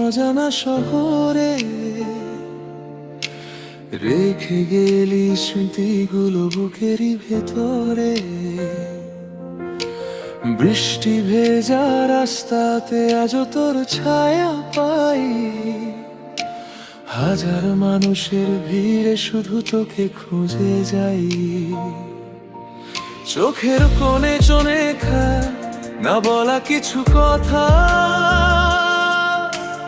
অজানা শহরে রেখে গেলি স্মৃতিগুলো বুকেরই ভেতরে। বৃষ্টি ভেজা রাস্তাতে আজও তোর ছায়া পাই, হাজার মানুষের ভিড়ে শুধু তোকে খুঁজে যাই। চোখের কোণে চনে খা না বলা কিছু কথা,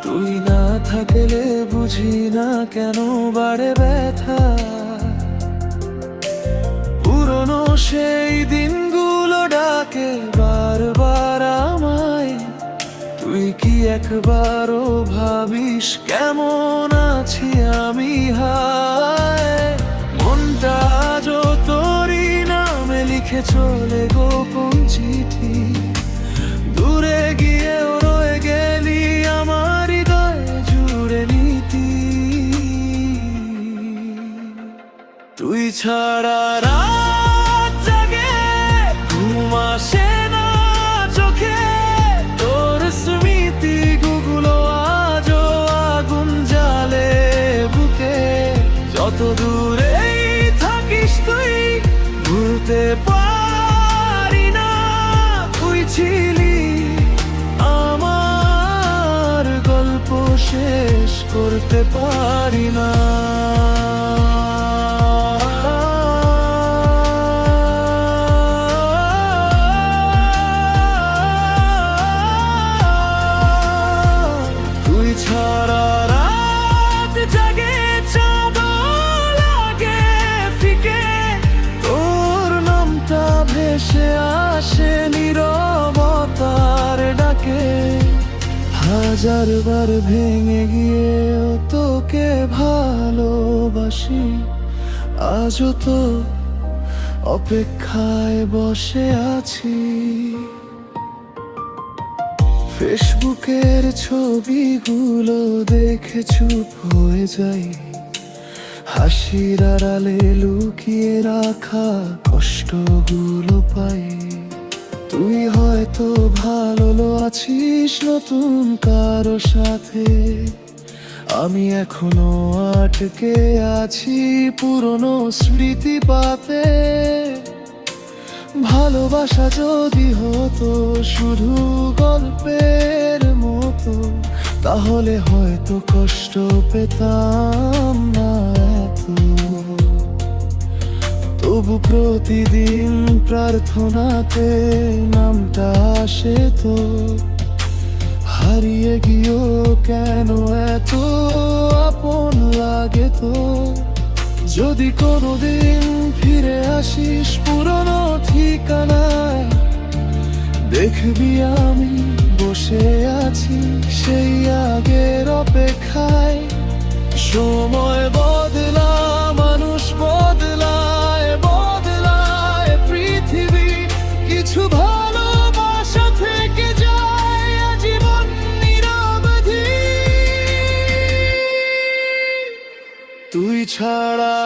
তুই না থাকলে বুঝি না কেন বাড়ে ব্যথা। পুরনো সেই দিনগুলো ডাকে বারবার আমায়, তুই কি একবারও ভাবিস কেমন আছি আমি? হায়, মনটা আজও তোরই নামে লিখে চলে গোপন চিঠি। দূরে গিয়েও রয়ে গেলি আমার হৃদয় জুড়ে নীতি। তুই ছাড়া রাত জাগে, ঘুম আসে না চোখে, তোর স্মৃতিগুলো আজও আগুন জ্বালে বুকে। যত দূরেই থাকিস তুই ভুলতে পারি না, তুই ছিলি আমার গল্প শেষ করতে পারি না। তুই ছাড়া রাত জাগে, চাঁদও লাগে ফিকে, তোর নামটা ভেসে আসে নীরবতার ডাকে। হাজারবার ভেঙে গিয়েও তোকে ভালোবাসি, আজও তো অপেক্ষায় বসে আছি। ফেসবুকের ছবিগুলো দেখে চুপ হয়ে যাই, হাসির আড়ালে লুকিয়ে রাখা কষ্টগুলো পাই। তুই হয়তো ভালো আছিস নতুন কারো সাথে, আমি এখনো আটকে আছি পুরনো স্মৃতি পাতে। ভালোবাসা যদি হতো শুধু গল্পের মতো, তাহলে হয়তো কষ্ট পেতাম না এত। তবু প্রতিদিন প্রার্থনাতে নামটা আসে তো, হারিয়ে গিয়েও কেন এত আপন লাগে তো। যদি কোনোদিন ফিরে আসিস পুরনো ঠিকানায়, দেখবি আমি বসে আছি সেই আগের অপেক্ষায়। সময় বদলা, মানুষ বদলায়, বদলায় পৃথিবী, কিছু ভালোবাসা থেকে যায় আজীবন নিরবধি। তুই ছাড়া